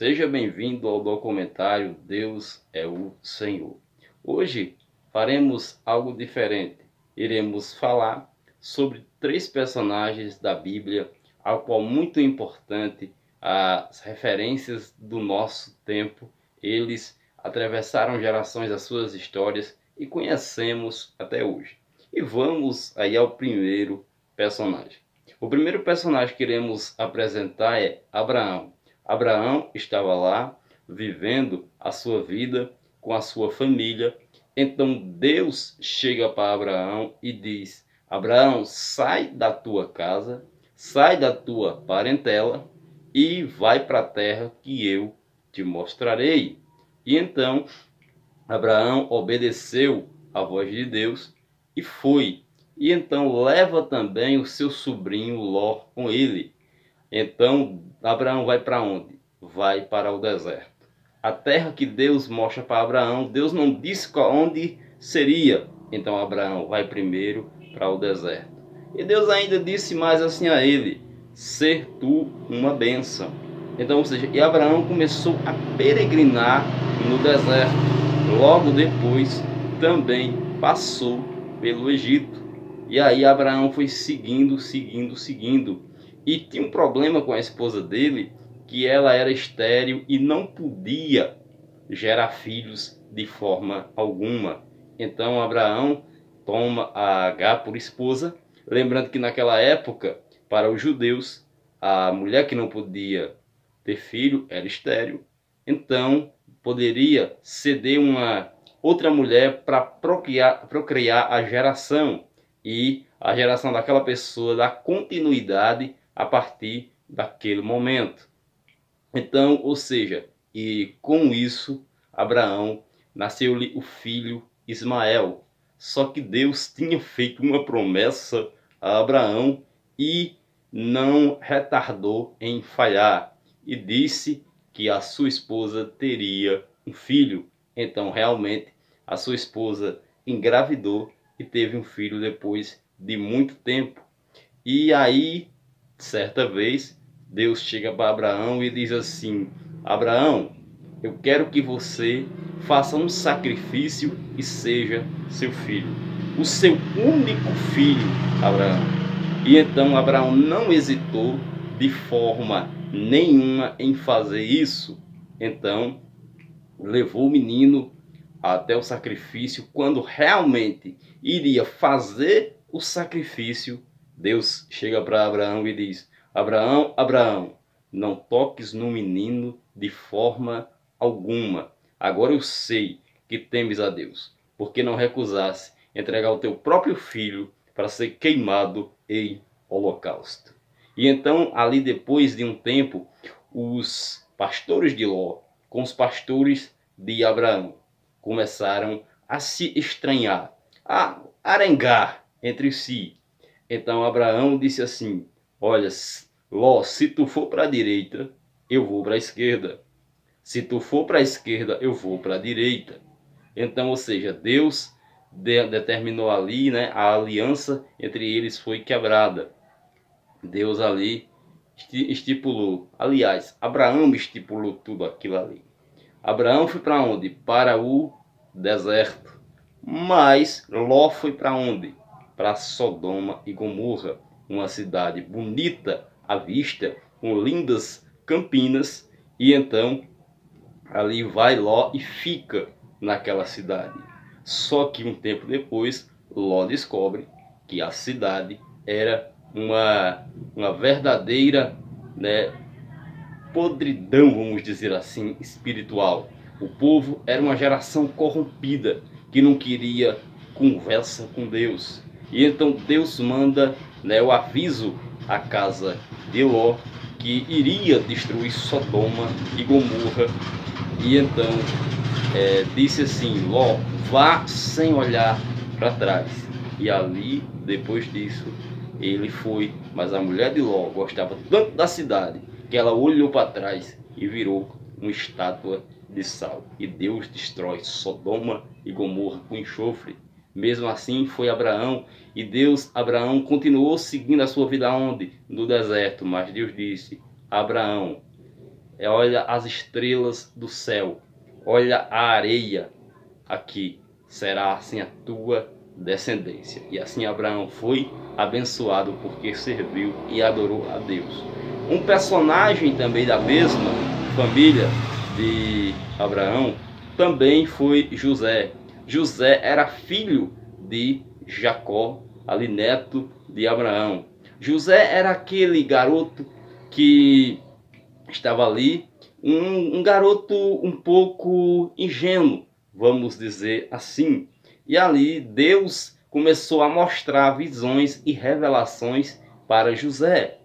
Seja bem-vindo ao documentário Deus é o Senhor. Hoje faremos algo diferente. Iremos falar sobre 3 personagens da Bíblia, ao qual muito importante as referências do nosso tempo. Eles atravessaram gerações as suas histórias e conhecemos até hoje. E vamos aí ao primeiro personagem. O primeiro personagem que iremos apresentar é Abraão. Abraão estava lá vivendo a sua vida com a sua família. Então Deus chega para Abraão e diz: Abraão, sai da tua casa, sai da tua parentela e vai para a terra que eu te mostrarei. E então Abraão obedeceu à voz de Deus e foi. E então leva também o seu sobrinho Ló com ele. Então Abraão vai para onde? Vai para o deserto. A terra que Deus mostra para Abraão, Deus não disse onde seria. Então Abraão vai primeiro para o deserto. E Deus ainda disse mais assim a ele: ser tu uma bênção. Então, ou seja, e Abraão começou a peregrinar no deserto. Logo depois também passou pelo Egito. E aí Abraão foi seguindo. E tinha um problema com a esposa dele, que ela era estéril e não podia gerar filhos de forma alguma. Então Abraão toma a Agar por esposa, lembrando que naquela época, para os judeus, a mulher que não podia ter filho era estéril, então poderia ceder uma outra mulher para procriar a geração, e a geração daquela pessoa dá continuidade a partir daquele momento. Então, ou seja, e com isso Abraão nasceu-lhe o filho Ismael. Só que Deus tinha feito uma promessa a Abraão e não retardou em falhar, e disse que a sua esposa teria um filho. Então realmente a sua esposa engravidou e teve um filho depois de muito tempo. E aí, certa vez, Deus chega para Abraão e diz assim: Abraão, eu quero que você faça um sacrifício e seja seu filho, o seu único filho, Abraão. E então Abraão não hesitou de forma nenhuma em fazer isso. Então levou o menino até o sacrifício. Quando realmente iria fazer o sacrifício, Deus chega para Abraão e diz: Abraão, Abraão, não toques no menino de forma alguma. Agora eu sei que temes a Deus, porque não recusaste entregar o teu próprio filho para ser queimado em holocausto. E então, ali depois de um tempo, os pastores de Ló com os pastores de Abraão começaram a se estranhar, a arengar entre si. Então Abraão disse assim: olha, Ló, se tu for para a direita, eu vou para a esquerda. Se tu for para a esquerda, eu vou para a direita. Então, ou seja, Deus determinou ali, né, a aliança entre eles foi quebrada. Deus ali estipulou. Aliás, Abraão estipulou tudo aquilo ali. Abraão foi para onde? Para o deserto. Mas Ló foi para onde? Para Sodoma e Gomorra, uma cidade bonita à vista, com lindas campinas. E então ali vai Ló e fica naquela cidade. Só que um tempo depois, Ló descobre que a cidade era uma verdadeira, né, podridão, vamos dizer assim, espiritual. O povo era uma geração corrompida que não queria conversa com Deus. E então Deus manda, né, o aviso à casa de Ló que iria destruir Sodoma e Gomorra. E então disse assim: Ló, vá sem olhar para trás. E ali, depois disso, ele foi. Mas a mulher de Ló gostava tanto da cidade que ela olhou para trás e virou uma estátua de sal. E Deus destrói Sodoma e Gomorra com enxofre. Mesmo assim foi Abraão, e Abraão continuou seguindo a sua vida onde? No deserto. Mas Deus disse: Abraão, olha as estrelas do céu, olha a areia aqui, será assim a tua descendência. E assim Abraão foi abençoado porque serviu e adorou a Deus. Um personagem também da mesma família de Abraão também foi José. José era filho de Jacó, ali neto de Abraão. José era aquele garoto que estava ali, um garoto um pouco ingênuo, vamos dizer assim. E ali Deus começou a mostrar visões e revelações para José.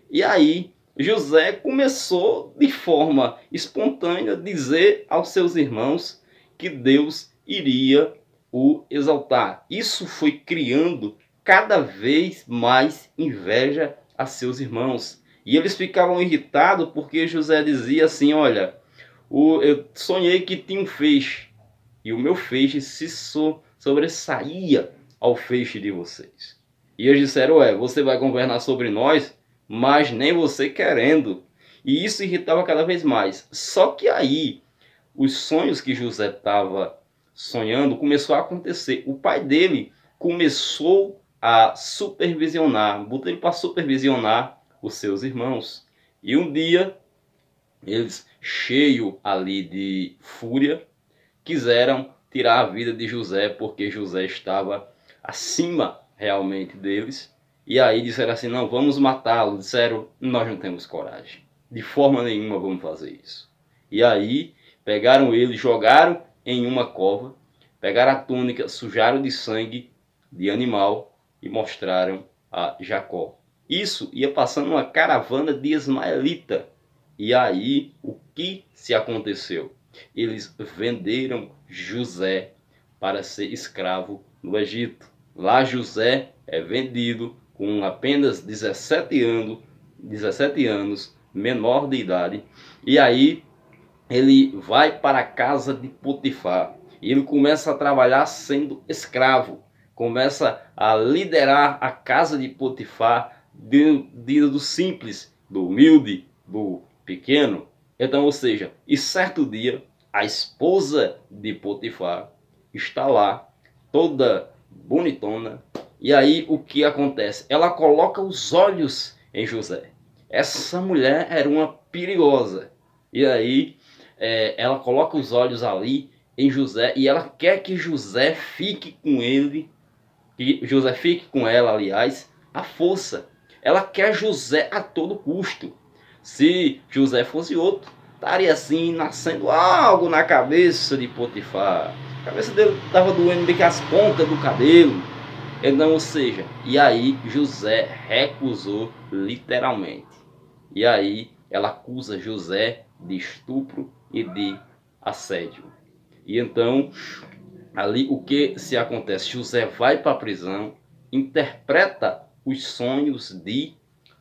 E aí José começou de forma espontânea a dizer aos seus irmãos que Deus iria o exaltar. Isso foi criando cada vez mais inveja a seus irmãos. E eles ficavam irritados porque José dizia assim: olha, eu sonhei que tinha um feixe, e o meu feixe se sobressaía ao feixe de vocês. E eles disseram: ué, você vai governar sobre nós, mas nem você querendo. E isso irritava cada vez mais. Só que aí, os sonhos que José estava sonhando começou a acontecer. O pai dele começou a supervisionar, botou ele para supervisionar os seus irmãos. E um dia, eles, cheios ali de fúria, quiseram tirar a vida de José, porque José estava acima realmente deles. E aí disseram assim: não, vamos matá-lo. Disseram: nós não temos coragem, de forma nenhuma vamos fazer isso. E aí pegaram ele, jogaram em uma cova, pegaram a túnica, sujaram de sangue de animal e mostraram a Jacó. Isso ia passando uma caravana de ismaelita. E aí o que se aconteceu? Eles venderam José para ser escravo no Egito. Lá José é vendido com apenas 17 anos, menor de idade. E aí ele vai para a casa de Potifar. E ele começa a trabalhar sendo escravo. Começa a liderar a casa de Potifar, do simples, do humilde, do pequeno. Então, ou seja, e certo dia, a esposa de Potifar está lá, toda bonitona. E aí o que acontece? Ela coloca os olhos em José. Essa mulher era uma perigosa. E aí ela coloca os olhos ali em José e ela quer que José fique com ele, que José fique com ela, aliás, à força. Ela quer José a todo custo. Se José fosse outro, estaria assim, nascendo algo na cabeça de Potifar. A cabeça dele estava doendo bem que as pontas do cabelo. Então, ou seja, e aí José recusou literalmente. E aí ela acusa José de estupro e de assédio. E então, ali o que se acontece? José vai para a prisão, interpreta os sonhos de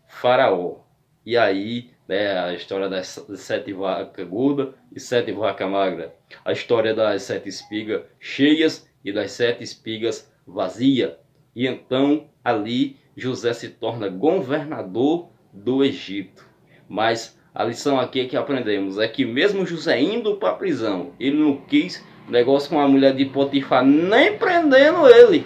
Faraó. E aí, a história das 7 vacas gordas e 7 vacas magras. A história das 7 espigas cheias e das 7 espigas vazias. E então, ali, José se torna governador do Egito. Mas a lição aqui que aprendemos é que mesmo José indo para a prisão, ele não quis negócio com a mulher de Potifar, nem prendendo ele.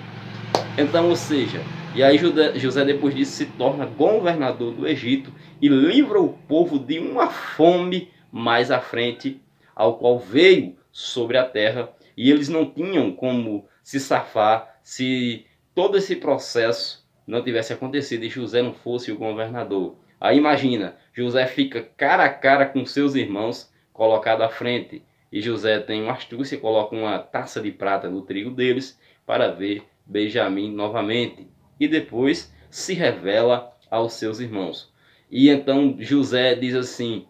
Então, ou seja, e aí José depois disso se torna governador do Egito e livra o povo de uma fome mais à frente, ao qual veio sobre a terra, e eles não tinham como se safar se todo esse processo não tivesse acontecido e José não fosse o governador. Aí imagina, José fica cara a cara com seus irmãos, colocado à frente, e José tem uma astúcia, coloca uma taça de prata no trigo deles para ver Benjamim novamente. E depois se revela aos seus irmãos. E então José diz assim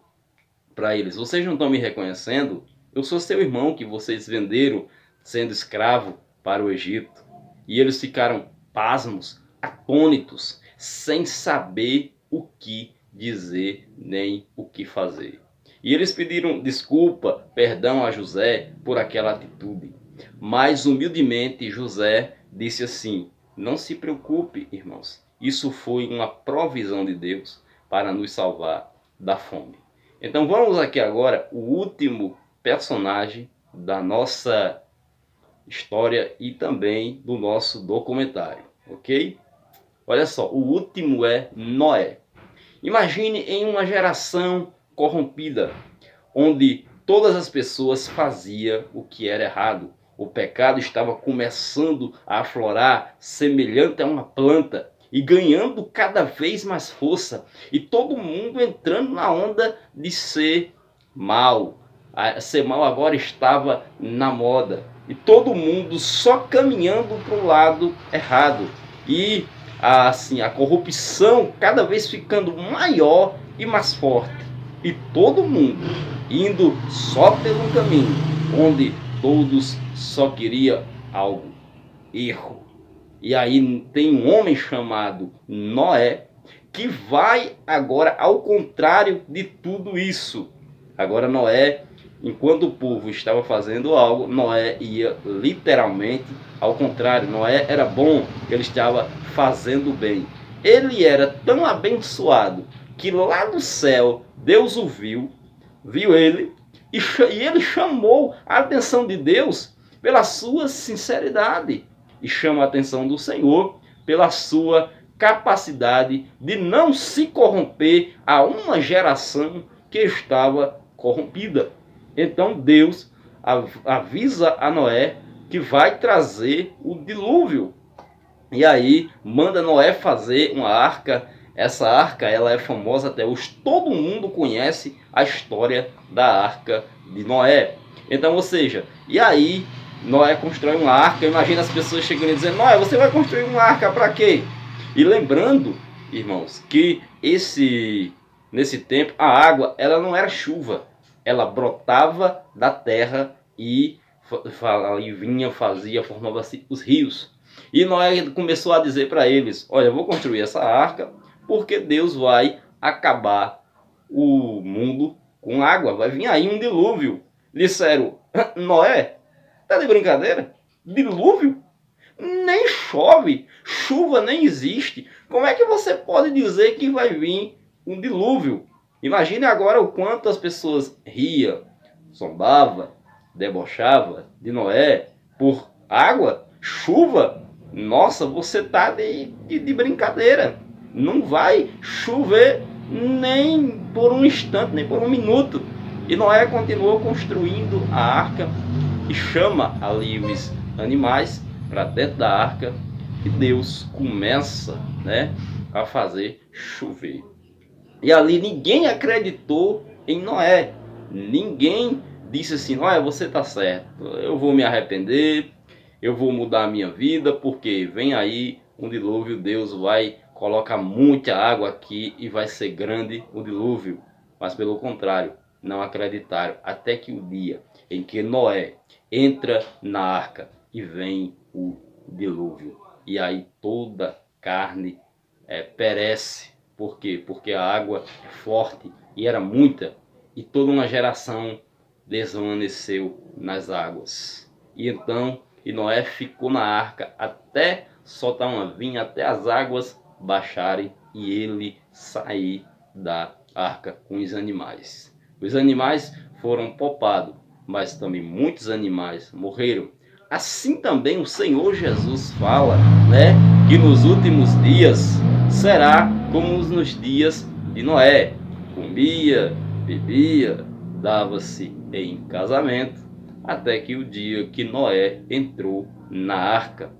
para eles: vocês não estão me reconhecendo? Eu sou seu irmão que vocês venderam sendo escravo para o Egito. E eles ficaram pasmos, atônitos, sem saber o que dizer nem o que fazer. E eles pediram desculpa, perdão a José por aquela atitude. Mas humildemente José disse assim: não se preocupe, irmãos. Isso foi uma provisão de Deus para nos salvar da fome. Então vamos aqui agora, o último personagem da nossa história e também do nosso documentário, ok? Olha só, o último é Noé. Imagine em uma geração corrompida, onde todas as pessoas faziam o que era errado. O pecado estava começando a aflorar, semelhante a uma planta, e ganhando cada vez mais força. E todo mundo entrando na onda de ser mal. Ser mal agora estava na moda. E todo mundo só caminhando para o lado errado. E assim, a corrupção cada vez ficando maior e mais forte. E todo mundo indo só pelo caminho onde todos só queriam algo, erro. E aí tem um homem chamado Noé que vai agora ao contrário de tudo isso. Agora Noé, enquanto o povo estava fazendo algo, Noé ia literalmente ao contrário. Noé era bom, ele estava fazendo bem. Ele era tão abençoado que lá do céu Deus o viu ele, e ele chamou a atenção de Deus pela sua sinceridade. E chama a atenção do Senhor pela sua capacidade de não se corromper a uma geração que estava corrompida. Então Deus avisa a Noé que vai trazer o dilúvio. E aí manda Noé fazer uma arca. Essa arca ela é famosa até hoje. Todo mundo conhece a história da arca de Noé. Então, ou seja, e aí Noé constrói uma arca. Imagina as pessoas chegando e dizendo: Noé, você vai construir uma arca para quê? E lembrando, irmãos, que nesse tempo a água ela não era chuva. Ela brotava da terra e vinha, formava-se os rios. E Noé começou a dizer para eles: olha, eu vou construir essa arca porque Deus vai acabar o mundo com água. Vai vir aí um dilúvio. Disseram: Noé, tá de brincadeira? Dilúvio? Nem chove, chuva nem existe. Como é que você pode dizer que vai vir um dilúvio? Imagine agora o quanto as pessoas riam, zombavam, debochavam de Noé por água, chuva. Nossa, você tá de brincadeira. Não vai chover nem por um instante, nem por um minuto. E Noé continuou construindo a arca e chama ali os animais para dentro da arca. E Deus começa, a fazer chover. E ali ninguém acreditou em Noé. Ninguém disse assim: Noé, você está certo, eu vou me arrepender, eu vou mudar a minha vida, porque vem aí um dilúvio, Deus vai colocar muita água aqui e vai ser grande o dilúvio. Mas pelo contrário, não acreditaram, até que o dia em que Noé entra na arca e vem o dilúvio. E aí toda carne perece. Por quê? Porque a água é forte e era muita, e toda uma geração desvaneceu nas águas. E então Noé ficou na arca até soltar uma vinha, até as águas baixarem e ele sair da arca com os animais. Os animais foram poupados, mas também muitos animais morreram. Assim também o Senhor Jesus fala, que nos últimos dias será como nos dias de Noé. Comia, bebia, dava-se em casamento, até que o dia que Noé entrou na arca.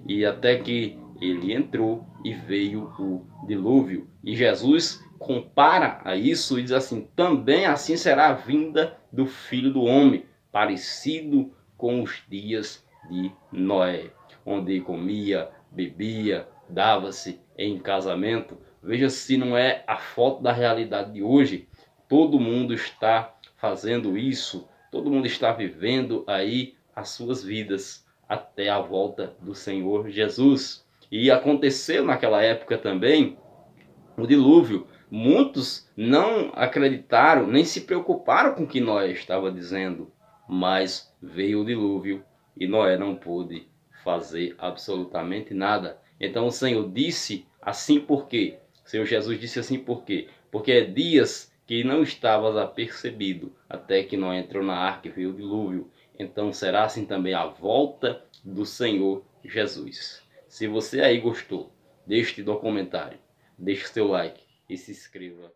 E até que ele entrou e veio o dilúvio. E Jesus compara a isso e diz assim: também assim será a vinda do Filho do Homem, parecido com os dias de Noé, onde comia, bebia, dava-se em casamento. Veja se não é a foto da realidade de hoje. Todo mundo está fazendo isso, todo mundo está vivendo aí as suas vidas até a volta do Senhor Jesus. E aconteceu naquela época também o dilúvio. Muitos não acreditaram, nem se preocuparam com o que Noé estava dizendo, mas veio o dilúvio e Noé não pôde fazer absolutamente nada. Então o Senhor disse assim por quê? O Senhor Jesus disse assim por quê? Porque é dias que não estavas apercebido, até que não entrou na arca e veio o dilúvio. Então será assim também a volta do Senhor Jesus. Se você aí gostou deste documentário, deixe seu like e se inscreva.